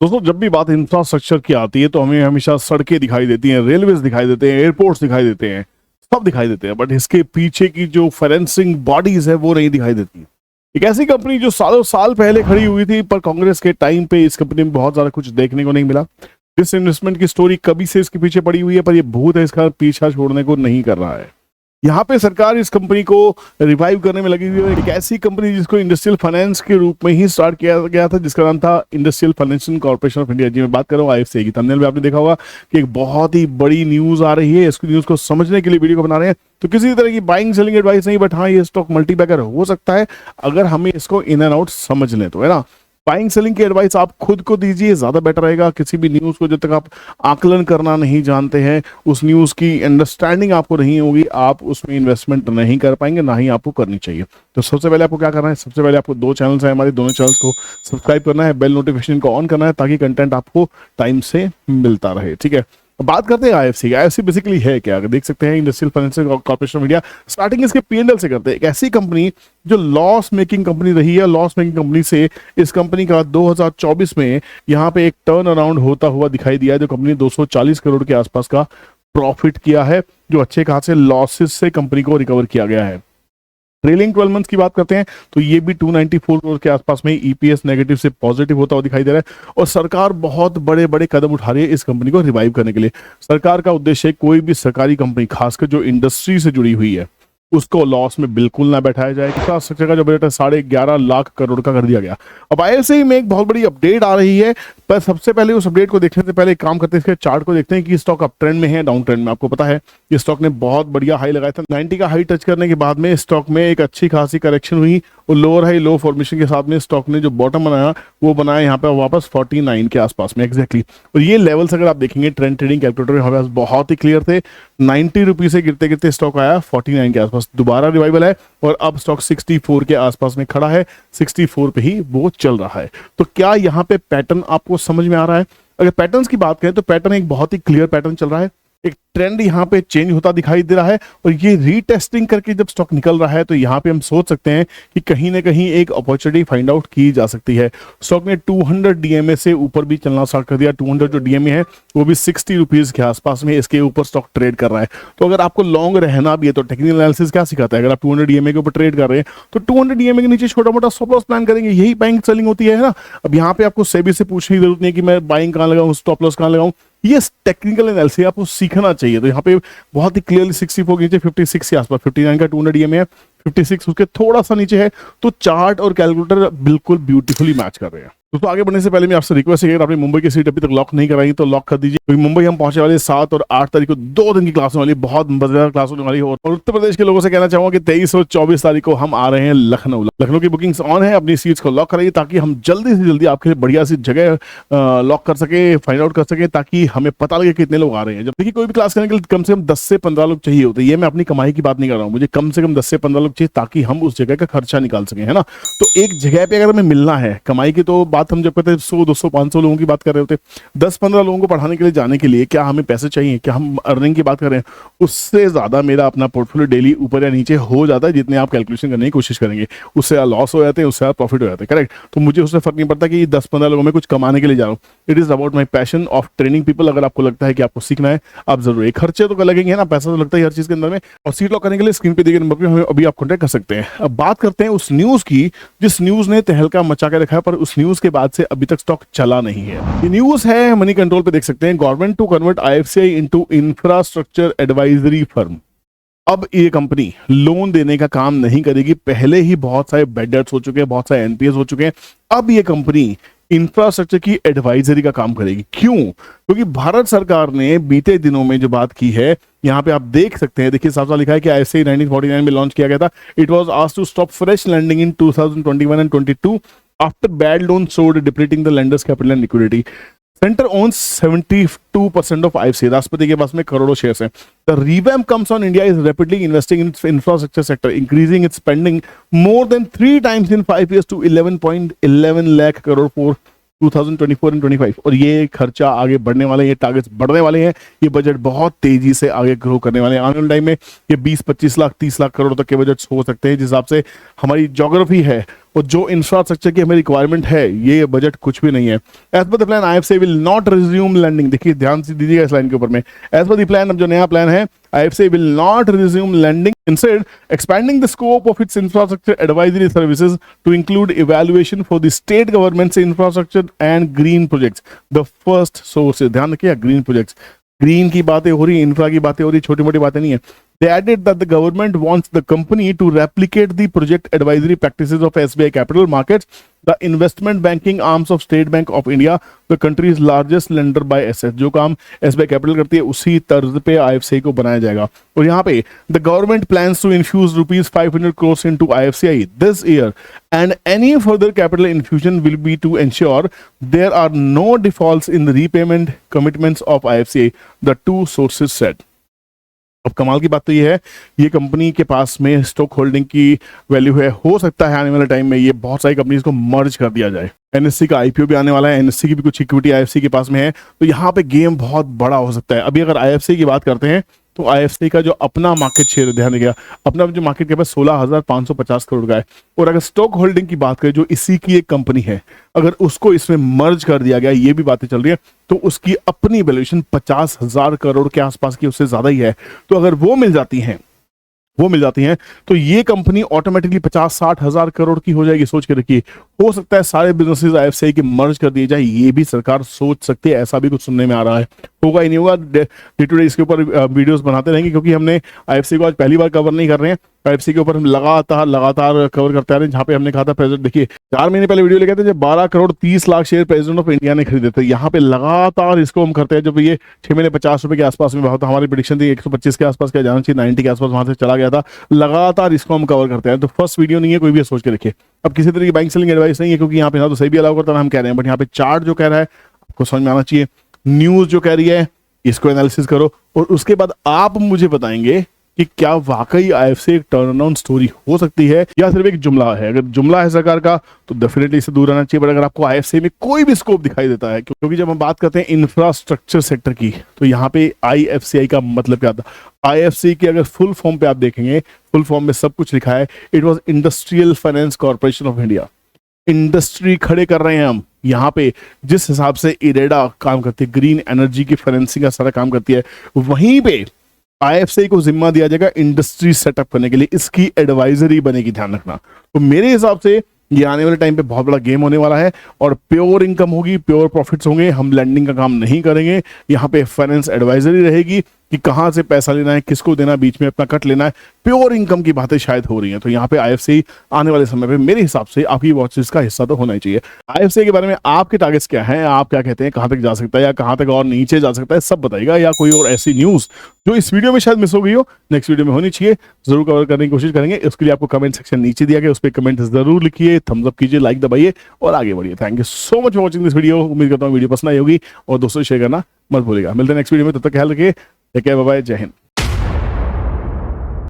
दोस्तों, जब भी बात इंफ्रास्ट्रक्चर की आती है तो हमें हमेशा सड़कें दिखाई देती हैं, रेलवेज दिखाई देते हैं, एयरपोर्ट्स दिखाई देते हैं, सब दिखाई देते हैं, बट इसके पीछे की जो फाइनेंसिंग बॉडीज है वो नहीं दिखाई देती। एक ऐसी कंपनी जो सालों साल पहले खड़ी हुई थी, पर कांग्रेस के टाइम पे इस कंपनी में बहुत ज्यादा कुछ देखने को नहीं मिला। इस इन्वेस्टमेंट की स्टोरी कभी से इसके पीछे पड़ी हुई है, पर ये भूत है, इसका पीछा छोड़ने को नहीं कर रहा है। यहाँ पे सरकार इस कंपनी को रिवाइव करने में लगी हुई है। एक ऐसी कंपनी जिसको इंडस्ट्रियल फाइनेंस के रूप में ही स्टार्ट किया गया था, जिसका नाम था industrial financial corporation of India. जी मैं बात कर रहा हूँ आईएफसीआई की। थंबनेल में आपने देखा होगा कि एक बहुत ही बड़ी न्यूज आ रही है। इसकी न्यूज को समझने के लिए वीडियो को बना रहे हैं, तो किसी तरह की बाइंग सेलिंग एडवाइस नहीं, बट हाँ ये स्टॉक मल्टीबैगर हो सकता है अगर हमें इसको इन एंड आउट समझ लें तो, है ना। बाइंग सेलिंग की एडवाइस आप खुद को दीजिए, ज्यादा बेटर रहेगा। किसी भी न्यूज को जब तक आप आकलन करना नहीं जानते हैं, उस न्यूज की अंडरस्टैंडिंग आपको नहीं होगी, आप उसमें इन्वेस्टमेंट नहीं कर पाएंगे, ना ही आपको करनी चाहिए। तो सबसे पहले आपको क्या करना है, सबसे पहले आपको दो चैनल्स हैं हमारे, दोनों चैनल्स को सब्सक्राइब करना है, बेल नोटिफिकेशन को ऑन करना है, ताकि कंटेंट आपको टाइम से मिलता रहे। ठीक है, बात करते हैं आईएफसी। आईएफसी बेसिकली है क्या, अगर देख सकते हैं industrial financial corporation of India. Starting इसके पीएनएल से करते हैं। एक ऐसी कंपनी जो लॉस मेकिंग कंपनी रही है, लॉस मेकिंग कंपनी से इस कंपनी का 2024 में यहाँ पे एक टर्न अराउंड होता हुआ दिखाई दिया, जो कंपनी 240 करोड़ के आसपास का प्रॉफिट किया है, जो अच्छे खासे लॉसेस से कंपनी को रिकवर किया गया है। ट्रेलिंग 12 मंथ्स की बात करते हैं तो ये भी 294 करोड़ के आसपास में ईपीएस नेगेटिव से पॉजिटिव होता हुआ दिखाई दे रहा है। और सरकार बहुत बड़े बड़े कदम उठा रही है इस कंपनी को रिवाइव करने के लिए। सरकार का उद्देश्य है कोई भी सरकारी कंपनी, खासकर जो इंडस्ट्री से जुड़ी हुई है, उसको लॉस में बिल्कुल ना बैठाया जाए। इंफ्रास्ट्रक्चर का जो बजट है 11.5 लाख करोड़ का कर दिया गया। अब आईएफसीआई में एक बहुत बड़ी अपडेट आ रही है, पर सबसे पहले उस अपडेट को देखने से पहले एक काम करते हैं, इसके चार्ट को देखते हैं कि स्टॉक अप ट्रेंड में है, डाउन ट्रेंड में। आपको पता है ये स्टॉक ने बहुत बढ़िया हाई लगाया था। 90 का हाई टच करने के बाद में स्टॉक में एक अच्छी खासी करेक्शन हुई, और लोअर हाई लो फॉर्मेशन के साथ में स्टॉक ने जो बॉटम बनाया वो बनाया यहाँ पे वापस 49 के आसपास में एग्जैक्टली। और ये लेवल्स अगर आप देखेंगे ट्रेंड ट्रेडिंग कैलकुलेटर में हमारे बहुत ही क्लियर थे। 90 रुपीज से गिरते गिरते स्टॉक आया 49 के आसपास, दोबारा रिवाइवल है, और अब स्टॉक 64 के आसपास में खड़ा है, 64 पे ही वो चल रहा है। तो क्या यहाँ पे पैटर्न आपको समझ में आ रहा है? अगर पैटर्न्स की बात करें तो पैटर्न एक बहुत ही क्लियर पैटर्न चल रहा है। एक ट्रेंड यहाँ पे चेंज होता दिखाई दे रहा है, और ये रीटेस्टिंग करके जब स्टॉक निकल रहा है तो यहाँ पे हम सोच सकते हैं कि कहीं ना कहीं एक अपॉर्चुनिटी फाइंड आउट की जा सकती है। स्टॉक ने 200 डीएमए से ऊपर भी चलना स्टार्ट कर दिया। 200 जो डीएमए है वो भी 60 रुपीज के आसपास में इसके ऊपर स्टॉक ट्रेड कर रहा है। तो अगर आपको लॉन्ग रहना भी है तो टेक्निकल एनालिसिस क्या सिखाता है, अगर आप 200 डीएमए के ऊपर ट्रेड कर रहे हैं तो 200 डीएमए के नीचे छोटा मोटा स्टॉप लॉस प्लान करेंगे, यही बाइंग सेलिंग होती है ना। अब यहाँ पे आपको सेबी से पूछने की जरूरत नहीं है कि मैं बाइंग कहाँ लगाऊं, स्टॉप लॉस कहाँ लगाऊं, ये टेक्निकल एनालिसिस आपको सीखना चाहिए। तो यहाँ पे बहुत ही क्लियरली 64 के नीचे 56 के आसपास, 59 का 200 डीएमए है, 56 उसके थोड़ा सा नीचे है, तो चार्ट और कैलकुलेटर बिल्कुल ब्यूटीफुली मैच कर रहे हैं। दोस्तों आगे बढ़ने से पहले मैं आपसे रिक्वेस्ट है, अगर आपने मुंबई की सीट अभी तक लॉक नहीं कराई तो लॉक कर दीजिए, क्योंकि मुंबई हम पहुंचे वाले 7 और 8 तारीख को 2 दिन की क्लास होने वाली, बहुत मजेदार क्लास होने वाली है। और उत्तर प्रदेश के लोगों से कहना चाहूंगा कि 23 और 24 तारीख को हम आ रहे हैं लखनऊ। लखनऊ की बुकिंग्स ऑन है, अपनी सीट्स को लॉक कराइए ताकि हम जल्दी से जल्दी आपके लिए बढ़िया सी जगह लॉक कर सके, फाइंड आउट कर सके, ताकि हमें पता लगे कितने लोग आ रहे हैं। जब देखिए कोई भी क्लास करने के लिए कम से कम 10 से 15 लोग चाहिए होते हैं। ये मैं अपनी कमाई की बात नहीं कर रहा हूँ, मुझे कम से कम 10 से 15 लोग चाहिए ताकि हम उस जगह का खर्चा निकाल सकें, है ना। तो एक जगह पे अगर हमें मिलना है, कमाई की तो बात हम जब कहते हैं 100, 200, 500 लोगों की बात कर रहे होते, 10-15 लोगों को पढ़ाने के लिए जाने के लिए क्या हमें पैसे चाहिए, क्या हम अर्निंग की बात कर रहे हैं, उससे ज्यादा मेरा अपना पोर्टफोलियो डेली ऊपर या नीचे हो जाता है जितने आप कैलकुलेशन करने की कोशिश करेंगे, उससे लॉस हो जाते हैं, उससे प्रॉफिट हो जाते हैं, करेक्ट। तो मुझे उससे फर्क नहीं पड़ता कि 10-15 लोगों में कुछ कमाने के लिए जा रहा हूँ। It is about my passion of training people. अगर आपको लगता है कि आपको सीखना है, आप जरूर, खर्चे तो लगेंगे ना, पैसा तो लगता है हर चीज के अंदर में। और सीट लॉक करने के लिए स्क्रीन पे दिए गए नंबर पे हमें अभी आप कॉन्टैक्ट कर सकते हैं। अब बात करते हैं उस न्यूज की जिस न्यूज ने तहलका मचा के रखा है, पर उस न्यूज के बाद से अभी तक स्टॉक चला नहीं है। ये न्यूज है मनी कंट्रोल पे, देख सकते हैं, government to convert IFCI into infrastructure advisory firm. अब ये कंपनी लोन देने का काम नहीं करेगी। पहले ही बहुत सारे बैड डेट्स हो चुके हैं, बहुत सारे एनपीएस हो चुके हैं। अब ये कंपनी इंफ्रास्ट्रक्चर की एडवाइजरी का काम करेगी। क्यों? क्योंकि भारत सरकार ने बीते दिनों में जो बात की है, यहाँ पे आप देख सकते हैं, देखिए साफ साफ लिखा है कि आईएफसीआई 1949 में लॉन्च किया गया था। It was asked to stop fresh lending in 2021 and 22 after bad loan soared depleting the lenders capital and liquidity. Centre owns 72% of IFCI. राष्ट्रपति के पास में करोड़ों शेयर्स हैं। The revamp comes on India is rapidly investing in infrastructure sector, increasing its spending more than 3 times in 5 years to 11.11 lakh crore for 2024 and 25। और ये खर्चा आगे बढ़ने वाले हैं, ये टारगेट्स बढ़ने वाले हैं, ये बजट बहुत तेजी से आगे ग्रो करने वाले हैं। आने वाले टाइम में ये 20-25 लाख 30 लाख करोड़ तक के बजट हो सकते हैं, जिस हिसाब से हमारी ज्योग्राफी है और जो इंफ्रास्ट्रक्चर की हमें रिक्वायरमेंट है ये बजट कुछ भी नहीं है। As per the plan IFCI will not resume lending, देखिए ध्यान से दीजिएगा इस लाइन के ऊपर में, एज पर द प्लान, अब जो नया प्लान है, IFCI will not resume lending, instead expanding the scope of its infrastructure advisory services to include evaluation for the state government's infrastructure and green projects. The first source है, ध्यान रखिए green projects, green की बातें हो रही, infra की बातें हो रही, छोटी मोटी बातें नहीं है। They added that the government wants the company to replicate the project advisory practices of SBI Capital Markets, the investment banking arms of State Bank of India, the country's largest lender by assets। जो काम SBI Capital करती है उसी तर्ज पे IFCI को बनाया जाएगा। और यहाँ पे the government plans to infuse rupees 500 crores into IFCI this year, and any further capital infusion will be to ensure there are no defaults in the repayment commitments of IFCI, the two sources said। अब कमाल की बात तो ये है, ये company के पास में स्टॉक होल्डिंग की वैल्यू है, हो सकता है आने वाले टाइम में ये बहुत सारी कंपनीज को मर्ज कर दिया जाए। एनएससी का आईपीओ भी आने वाला है, एनएससी की भी कुछ इक्विटी आईएफसी के पास में है, तो यहाँ पे गेम बहुत बड़ा हो सकता है। अभी अगर आईएफसी की बात करते हैं तो आईएफसी का जो अपना मार्केट शेयर, ध्यान रखिएगा, अपना जो मार्केट कैप है 16,550 करोड़ का है, और अगर स्टॉक होल्डिंग की बात करें जो इसी की एक कंपनी है, अगर उसको इसमें मर्ज कर दिया गया, ये भी बातें चल रही है, तो उसकी अपनी वैल्यूएशन 50,000 करोड़ के आसपास की, उससे ज्यादा ही है। तो अगर वो मिल जाती हैं तो ये कंपनी ऑटोमेटिकली 50-60 हजार करोड़ की हो जाएगी। सोच के रखिए, हो सकता है सारे बिजनेसेस आईएफसीआई के मर्ज कर दिए जाए, ये भी सरकार सोच सकती है, ऐसा भी कुछ सुनने में आ रहा है। होगा ही नहीं होगा, डे टू डे इसके ऊपर वीडियोस बनाते रहेंगे, क्योंकि हमने आईएफसीआई को आज पहली बार कवर नहीं कर रहे हैं। आईएफसीआई के ऊपर हम लगातार कवर करते आ रहे हैं। जहां पे हमने कहा था प्रेसिडेंट, देखिए 4 महीने पहले वीडियो लेके थे जब 12 crore 30 lakh share president of India ने खरीदे थे। यहाँ पे लगातार इसको हम करते हैं, जब ये 6 महीने 50 रुपए के आसपास में बहुत, हमारी प्रेडिक्शन थी 125 के आसपास क्या जाना चाहिए, 90 के आसपास वहां से चला गया था। लगातार इसको हम कवर करते हैं, तो फर्स्ट वीडियो नहीं है, कोई भी सोच के रखिए। अब किसी तरह की बाइंग सेलिंग एडवाइस नहीं है, क्योंकि यहाँ पे ना तो सही भी अलाउ करता है, हम कह रहे हैं, बट यहाँ पे चार्ट जो कह रहा है आपको समझ में आना चाहिए, न्यूज जो कह रही है इसको एनालिसिस करो, और उसके बाद आप मुझे बताएंगे कि क्या वाकई आईएफसी एक टर्न अराउंड स्टोरी हो सकती है या सिर्फ एक जुमला है। अगर जुमला है सरकार का तो डेफिनेटली इससे दूर रहना चाहिए, बट अगर आपको आईएफसी में कोई भी स्कोप दिखाई देता है, क्योंकि जब हम बात करते हैं इंफ्रास्ट्रक्चर सेक्टर की, तो यहाँ पे आईएफसीआई का मतलब क्या था। आईएफसी की अगर फुल फॉर्म पे आप देखेंगे, फुल फॉर्म में सब कुछ लिखा है, it was industrial finance corporation of India. Industry खड़े कर रहे हैं हम यहाँ पे, जिस हिसाब से इरेडा काम करती है, ग्रीन एनर्जी की फाइनेंसिंग का सारा काम करती है, वहीं पे आईएफसीआई को जिम्मा दिया जाएगा इंडस्ट्री सेटअप करने के लिए, इसकी एडवाइजरी बनेगी, ध्यान रखना। तो मेरे हिसाब से ये आने वाले टाइम पे बहुत बड़ा गेम होने वाला है, और प्योर इनकम होगी, प्योर प्रॉफिट्स होंगे। हम लैंडिंग का काम नहीं करेंगे, यहाँ पे फाइनेंस एडवाइजरी रहेगी कि कहाँ से पैसा लेना है, किसको देना है, बीच में अपना कट लेना है। प्योर इनकम की बातें शायद हो रही हैं, तो यहाँ पे आईएफसीआई आने वाले समय पे मेरे हिसाब से आपकी वॉचलिस्ट का हिस्सा तो होना ही चाहिए। आईएफसीआई के बारे में आपके टारगेट्स क्या हैं, आप क्या कहते हैं, कहाँ तक जा सकता है या कहाँ तक और नीचे जा सकता है, सब बताइएगा। या कोई और ऐसी न्यूज जो इस वीडियो में शायद मिस हो गई हो, नेक्स्ट वीडियो में होनी चाहिए, जरूर कवर करने की कोशिश करेंगे। उसके लिए आपको कमेंट सेक्शन नीचे दिया गया, उस पर कमेंट जरूर लिखिए, थम्स अप कीजिए, लाइक दबाइए और आगे बढ़िए। Thank you so much for watching this video. उम्मीद करता हूँ वीडियो पसंद आई होगी, और दोस्तों शेयर करना मत भूलिएगा। मिलते हैं नेक्स्ट वीडियो में, तब तक ख्याल रखिए, टेक केयर, बाय बाय, जय हिंद।